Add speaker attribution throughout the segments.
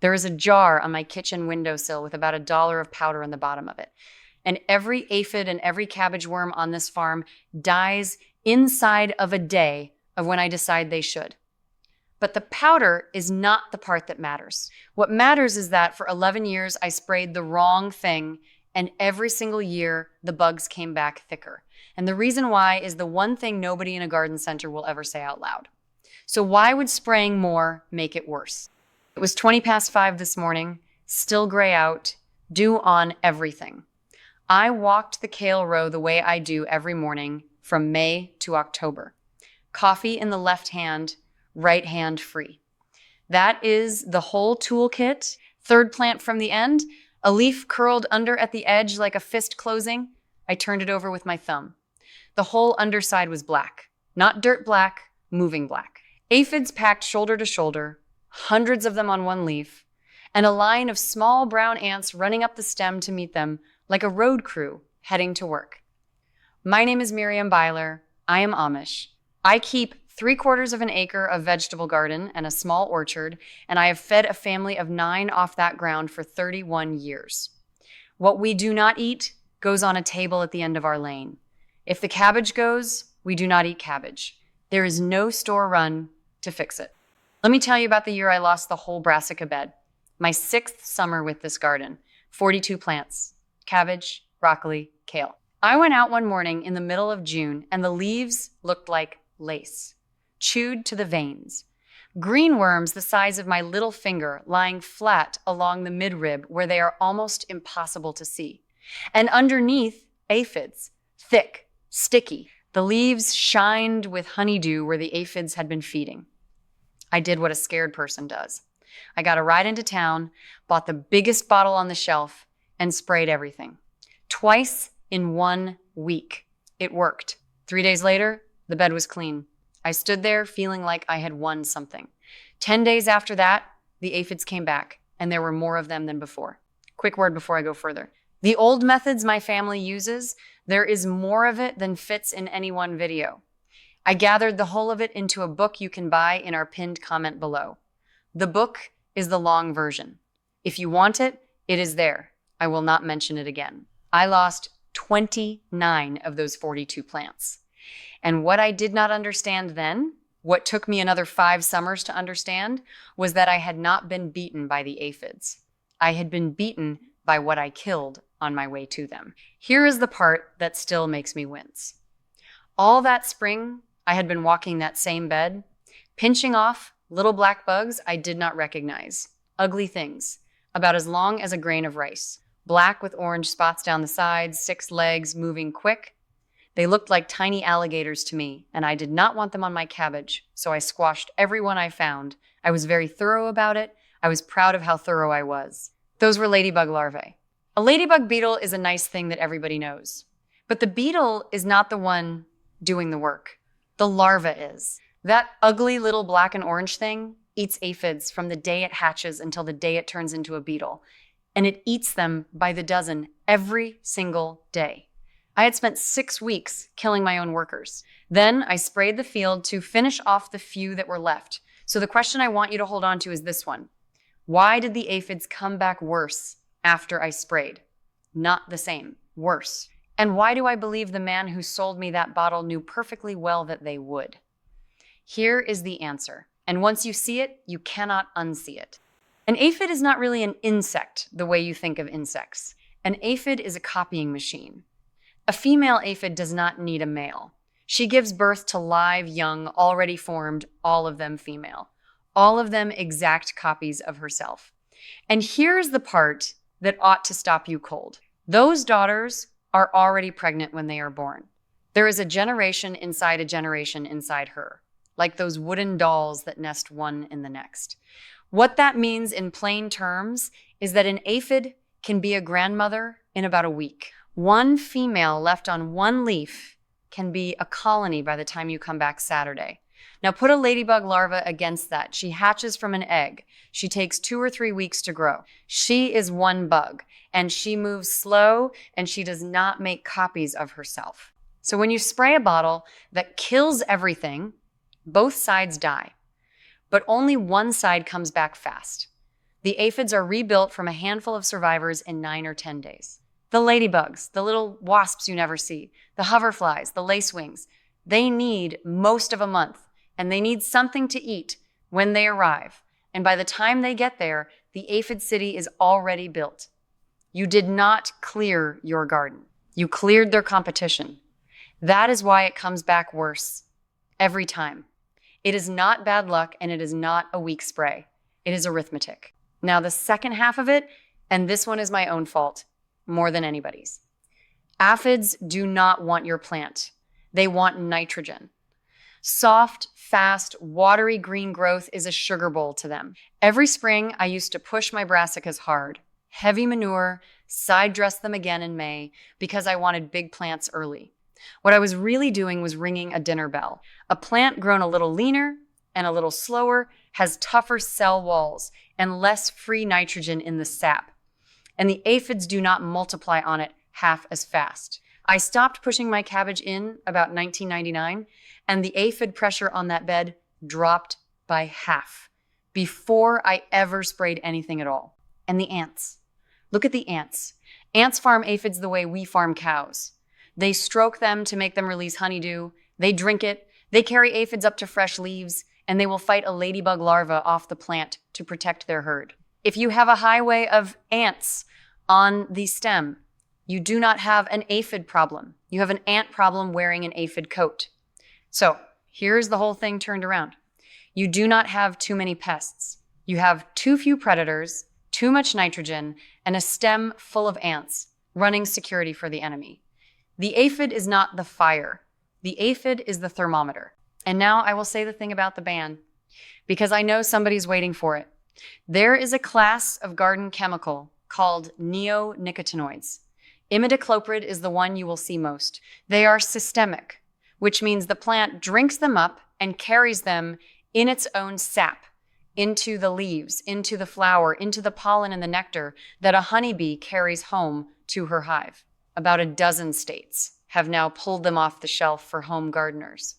Speaker 1: There is a jar on my kitchen windowsill with about $1 of powder in the bottom of it. And every aphid and every cabbage worm on this farm dies inside of a day of when I decide they should. But the powder is not the part that matters. What matters is that for 11 years, I sprayed the wrong thing, and every single year, the bugs came back thicker. And the reason why is the one thing nobody in a garden center will ever say out loud. So why would spraying more make it worse? It was 20 past 5 this morning, still gray out, dew on everything. I walked the kale row the way I do every morning from May to October. Coffee in the left hand, right hand free. That is the whole toolkit. Third plant from the end, a leaf curled under at the edge like a fist closing. I turned it over with my thumb. The whole underside was black. Not dirt black, moving black. Aphids packed shoulder to shoulder, hundreds of them on one leaf, and a line of small brown ants running up the stem to meet them like a road crew heading to work. My name is Miriam Byler. I am Amish. I keep 3/4 of an acre of vegetable garden and a small orchard, and I have fed a family of 9 off that ground for 31 years. What we do not eat goes on a table at the end of our lane. If the cabbage goes, we do not eat cabbage. There is no store run to fix it. Let me tell you about the year I lost the whole brassica bed. My 6th summer with this garden, 42 plants, cabbage, broccoli, kale. I went out one morning in the middle of June and the leaves looked like lace, chewed to the veins. Green worms the size of my little finger lying flat along the midrib where they are almost impossible to see. And underneath, aphids, thick, sticky. The leaves shined with honeydew where the aphids had been feeding. I did what a scared person does. I got a ride into town, bought the biggest bottle on the shelf, and sprayed everything. Twice in 1 week. It worked. 3 days later, the bed was clean. I stood there feeling like I had won something. 10 days after that, the aphids came back, and there were more of them than before. Quick word before I go further. The old methods my family uses, there is more of it than fits in any one video. I gathered the whole of it into a book you can buy in our pinned comment below. The book is the long version. If you want it, it is there. I will not mention it again. I lost 29 of those 42 plants. And what I did not understand then, what took me another 5 summers to understand, was that I had not been beaten by the aphids. I had been beaten by what I killed on my way to them. Here is the part that still makes me wince. All that spring, I had been walking that same bed, pinching off little black bugs I did not recognize. Ugly things, about as long as a grain of rice. Black with orange spots down the sides, 6 legs, moving quick. They looked like tiny alligators to me, and I did not want them on my cabbage, so I squashed every one I found. I was very thorough about it. I was proud of how thorough I was. Those were ladybug larvae. A ladybug beetle is a nice thing that everybody knows. But the beetle is not the one doing the work. The larva is. That ugly little black and orange thing eats aphids from the day it hatches until the day it turns into a beetle. And it eats them by the dozen every single day. I had spent 6 weeks killing my own workers. Then I sprayed the field to finish off the few that were left. So the question I want you to hold on to is this one. Why did the aphids come back worse after I sprayed? Not the same, worse. And why do I believe the man who sold me that bottle knew perfectly well that they would? Here is the answer. And once you see it, you cannot unsee it. An aphid is not really an insect the way you think of insects. An aphid is a copying machine. A female aphid does not need a male. She gives birth to live, young, already formed, all of them female. All of them exact copies of herself. And here's the part that ought to stop you cold. Those daughters are already pregnant when they are born. There is a generation inside her, like those wooden dolls that nest one in the next. What that means in plain terms is that an aphid can be a grandmother in about a week. One female left on one leaf can be a colony by the time you come back Saturday. Now put a ladybug larva against that. She hatches from an egg. She takes 2 or 3 weeks to grow. She is one bug, and she moves slow, and she does not make copies of herself. So when you spray a bottle that kills everything, both sides die, but only one side comes back fast. The aphids are rebuilt from a handful of survivors in 9 or 10 days. The ladybugs, the little wasps you never see, the hoverflies, the lacewings, they need most of a month, and they need something to eat when they arrive. And by the time they get there, the aphid city is already built. You did not clear your garden. You cleared their competition. That is why it comes back worse every time. It is not bad luck, and it is not a weak spray. It is arithmetic. Now, the second half of it, and this one is my own fault more than anybody's. Aphids do not want your plant. They want nitrogen. Soft, fast, watery green growth is a sugar bowl to them. Every spring, I used to push my brassicas hard. Heavy manure, side dress them again in May because I wanted big plants early. What I was really doing was ringing a dinner bell. A plant grown a little leaner and a little slower has tougher cell walls and less free nitrogen in the sap. And the aphids do not multiply on it half as fast. I stopped pushing my cabbage in about 1999, and the aphid pressure on that bed dropped by half before I ever sprayed anything at all. And the ants. Look at the ants. Ants farm aphids the way we farm cows. They stroke them to make them release honeydew. They drink it. They carry aphids up to fresh leaves, and they will fight a ladybug larva off the plant to protect their herd. If you have a highway of ants on the stem, you do not have an aphid problem. You have an ant problem wearing an aphid coat. So here's the whole thing turned around. You do not have too many pests. You have too few predators, too much nitrogen, and a stem full of ants running security for the enemy. The aphid is not the fire. The aphid is the thermometer. And now I will say the thing about the ban, because I know somebody's waiting for it. There is a class of garden chemical called neonicotinoids. Imidacloprid is the one you will see most. They are systemic, which means the plant drinks them up and carries them in its own sap into the leaves, into the flower, into the pollen and the nectar that a honeybee carries home to her hive. About a dozen states have now pulled them off the shelf for home gardeners.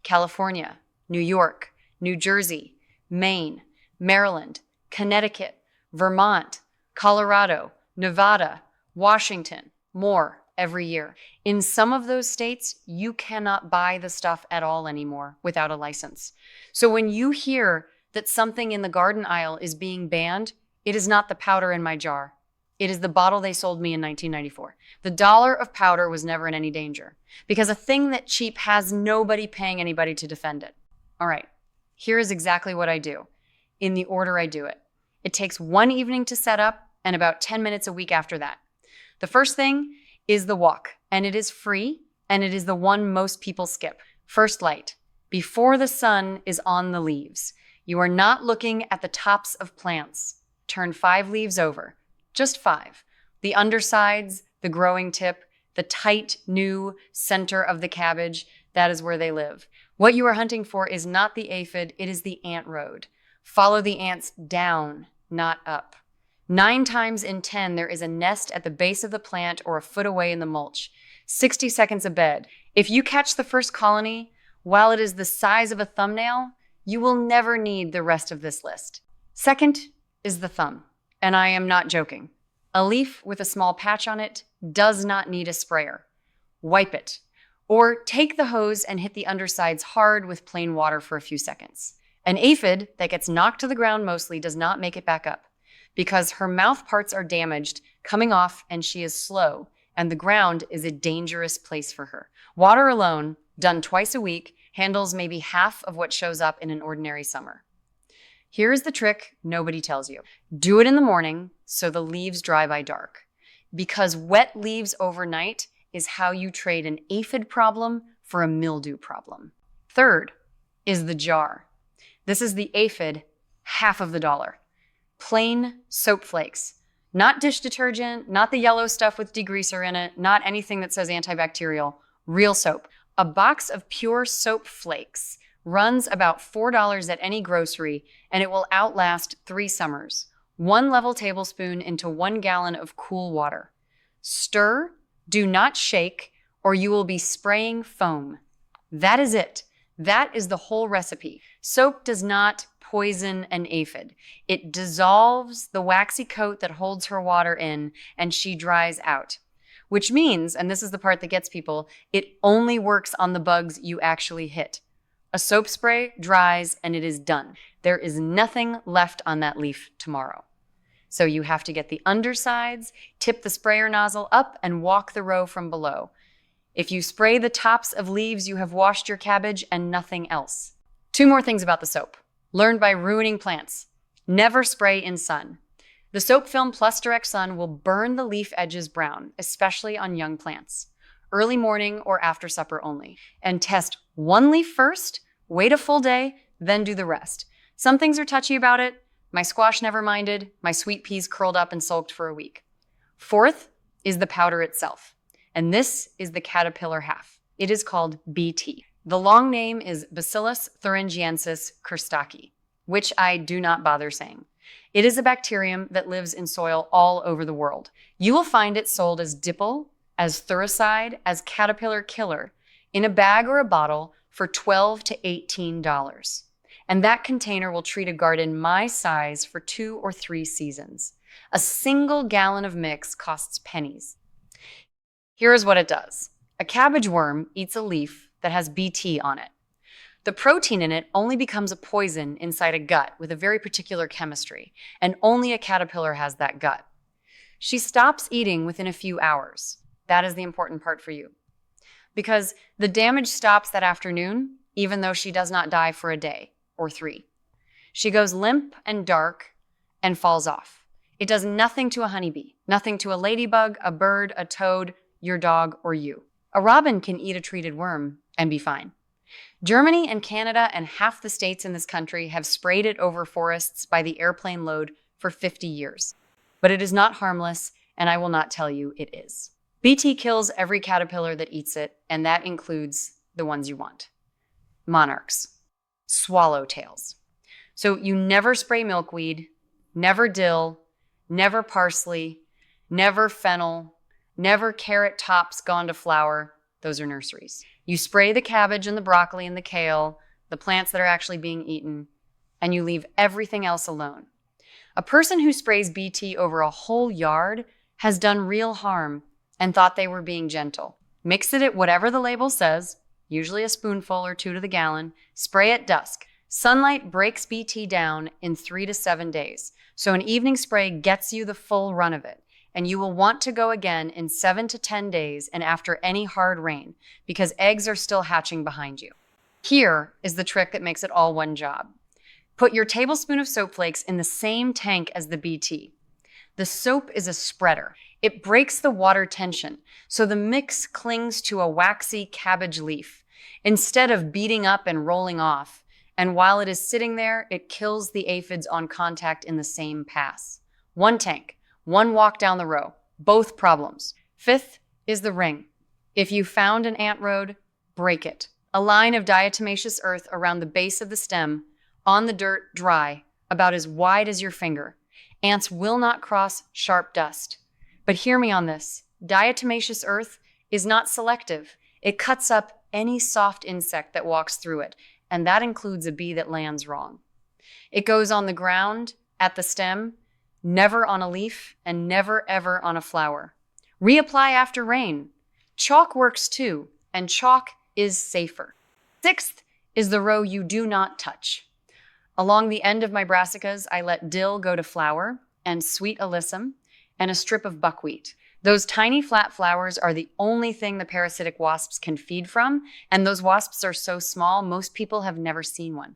Speaker 1: California, New York, New Jersey, Maine, Maryland, Connecticut, Vermont, Colorado, Nevada, Washington, more every year. In some of those states, you cannot buy the stuff at all anymore without a license. So when you hear that something in the garden aisle is being banned, it is not the powder in my jar. It is the bottle they sold me in 1994. The dollar of powder was never in any danger because a thing that cheap has nobody paying anybody to defend it. All right, here is exactly what I do in the order I do it. It takes one evening to set up and about 10 minutes a week after that. The first thing is the walk, and it is free, and it is the one most people skip. First light, before the sun is on the leaves. You are not looking at the tops of plants. Turn 5 leaves over, just 5. The undersides, the growing tip, the tight, new center of the cabbage, that is where they live. What you are hunting for is not the aphid, it is the ant road. Follow the ants down, not up. 9 times in 10, there is a nest at the base of the plant or a foot away in the mulch. 60 seconds a bed. If you catch the first colony while it is the size of a thumbnail, you will never need the rest of this list. Second is the thumb, and I am not joking. A leaf with a small patch on it does not need a sprayer. Wipe it, or take the hose and hit the undersides hard with plain water for a few seconds. An aphid that gets knocked to the ground mostly does not make it back up, because her mouth parts are damaged, coming off, and she is slow, and the ground is a dangerous place for her. Water alone, done twice a week, handles maybe half of what shows up in an ordinary summer. Here is the trick nobody tells you. Do it in the morning so the leaves dry by dark, because wet leaves overnight is how you trade an aphid problem for a mildew problem. Third is the jar. This is the aphid half of the dollar. Plain soap flakes. Not dish detergent, not the yellow stuff with degreaser in it, not anything that says antibacterial. Real soap. A box of pure soap flakes runs about $4 at any grocery, and it will outlast 3 summers. 1 level tablespoon into 1 gallon of cool water. Stir, do not shake, or you will be spraying foam. That is it. That is the whole recipe. Soap does not poison an aphid. It dissolves the waxy coat that holds her water in, and she dries out. Which means, and this is the part that gets people, it only works on the bugs you actually hit. A soap spray dries and it is done. There is nothing left on that leaf tomorrow. So you have to get the undersides, tip the sprayer nozzle up, and walk the row from below. If you spray the tops of leaves, you have washed your cabbage and nothing else. 2 more things about the soap. Learned by ruining plants. Never spray in sun. The soap film plus direct sun will burn the leaf edges brown, especially on young plants. Early morning or after supper only. And test 1 leaf first, wait a full day, then do the rest. Some things are touchy about it. My squash never minded. My sweet peas curled up and sulked for a week. 4th is the powder itself. And this is the caterpillar half. It is called BT. The long name is Bacillus thuringiensis kerstaki, which I do not bother saying. It is a bacterium that lives in soil all over the world. You will find it sold as dipple, as thuricide, as caterpillar killer, in a bag or a bottle for $12 to $18. And that container will treat a garden my size for 2 or 3 seasons. A single gallon of mix costs pennies. Here is what it does. A cabbage worm eats a leaf that has BT on it. The protein in it only becomes a poison inside a gut with a very particular chemistry, and only a caterpillar has that gut. She stops eating within a few hours. That is the important part for you. Because the damage stops that afternoon, even though she does not die for a day or 3. She goes limp and dark and falls off. It does nothing to a honeybee, nothing to a ladybug, a bird, a toad, your dog, or you. A robin can eat a treated worm and be fine. Germany and Canada and half the states in this country have sprayed it over forests by the airplane load for 50 years. But it is not harmless, and I will not tell you it is. BT kills every caterpillar that eats it, and that includes the ones you want. Monarchs. Swallowtails. So you never spray milkweed, never dill, never parsley, never fennel, never carrot tops gone to flower. Those are nurseries. You spray the cabbage and the broccoli and the kale, the plants that are actually being eaten, and you leave everything else alone. A person who sprays BT over a whole yard has done real harm and thought they were being gentle. Mix it at whatever the label says, usually a spoonful or 2 to the gallon, spray at dusk. Sunlight breaks BT down in 3 to 7 days, so an evening spray gets you the full run of it. And you will want to go again in 7 to 10 days and after any hard rain, because eggs are still hatching behind you. Here is the trick that makes it all one job. Put your tablespoon of soap flakes in the same tank as the BT. The soap is a spreader. It breaks the water tension, so the mix clings to a waxy cabbage leaf, instead of beating up and rolling off. And while it is sitting there, it kills the aphids on contact in the same pass. 1 tank. 1 walk down the row, both problems. 5th is the ring. If you found an ant road, break it. A line of diatomaceous earth around the base of the stem, on the dirt, dry, about as wide as your finger. Ants will not cross sharp dust. But hear me on this. Diatomaceous earth is not selective. It cuts up any soft insect that walks through it, and that includes a bee that lands wrong. It goes on the ground, at the stem, never on a leaf, and never ever on a flower. Reapply after rain. Chalk works too, and chalk is safer. 6th is the row you do not touch. Along the end of my brassicas, I let dill go to flower, and sweet alyssum, and a strip of buckwheat. Those tiny flat flowers are the only thing the parasitic wasps can feed from, and those wasps are so small, most people have never seen one.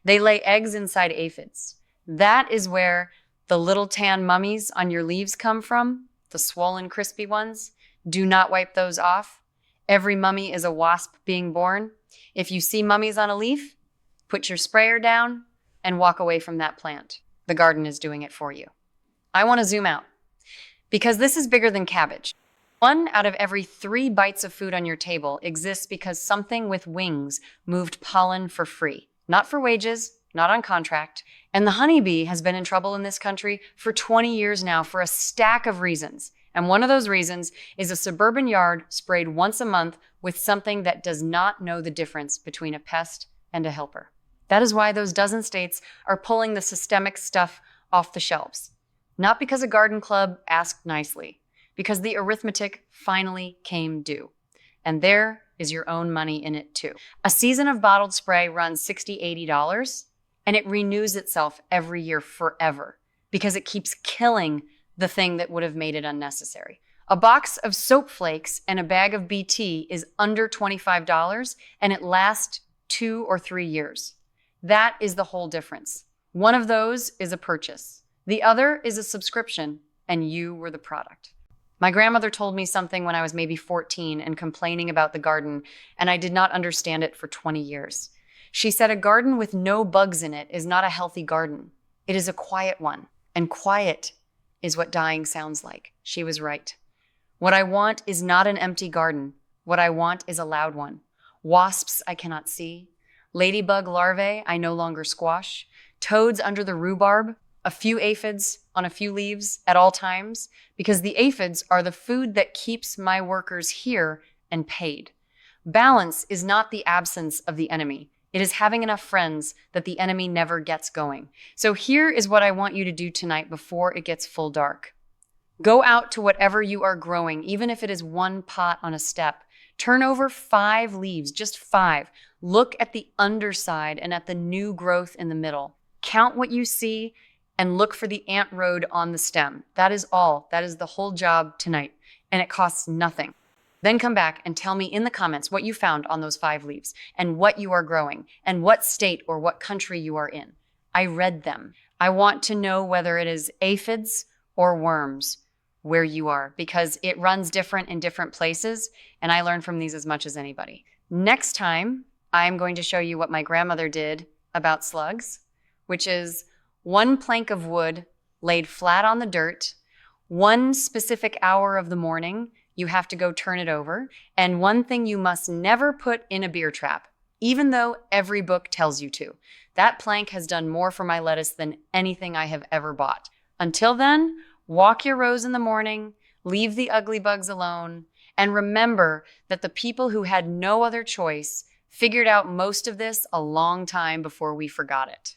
Speaker 1: They lay eggs inside aphids. That is where the little tan mummies on your leaves come from, the swollen, crispy ones. Do not wipe those off. Every mummy is a wasp being born. If you see mummies on a leaf, put your sprayer down and walk away from that plant. The garden is doing it for you. I want to zoom out because this is bigger than cabbage. 1 out of every 3 bites of food on your table exists because something with wings moved pollen for free, not for wages, not on contract. And the honeybee has been in trouble in this country for 20 years now for a stack of reasons. And one of those reasons is a suburban yard sprayed once a month with something that does not know the difference between a pest and a helper. That is why those dozen states are pulling the systemic stuff off the shelves. Not because a garden club asked nicely, because the arithmetic finally came due. And there is your own money in it too. A season of bottled spray runs $60, $80, and it renews itself every year forever because it keeps killing the thing that would have made it unnecessary. A box of soap flakes and a bag of BT is under $25, and it lasts 2 or 3 years. That is the whole difference. One of those is a purchase. The other is a subscription, and you were the product. My grandmother told me something when I was maybe 14 and complaining about the garden, and I did not understand it for 20 years. She said a garden with no bugs in it is not a healthy garden. It is a quiet one, and quiet is what dying sounds like. She was right. What I want is not an empty garden. What I want is a loud one. Wasps I cannot see. Ladybug larvae I no longer squash. Toads under the rhubarb. A few aphids on a few leaves at all times, because the aphids are the food that keeps my workers here and paid. Balance is not the absence of the enemy. It is having enough friends that the enemy never gets going. So here is what I want you to do tonight before it gets full dark. Go out to whatever you are growing, even if it is one pot on a step. Turn over 5 leaves, just 5. Look at the underside and at the new growth in the middle. Count what you see and look for the ant road on the stem. That is all. That is the whole job tonight, and it costs nothing. Then come back and tell me in the comments what you found on those 5 leaves and what you are growing and what state or what country you are in. I read them. I want to know whether it is aphids or worms where you are, because it runs different in different places, and I learn from these as much as anybody. Next time, I'm going to show you what my grandmother did about slugs, which is 1 plank of wood laid flat on the dirt, 1 specific hour of the morning, you have to go turn it over, and 1 thing you must never put in a beer trap, even though every book tells you to. That plank has done more for my lettuce than anything I have ever bought. Until then, walk your rows in the morning, leave the ugly bugs alone, and remember that the people who had no other choice figured out most of this a long time before we forgot it.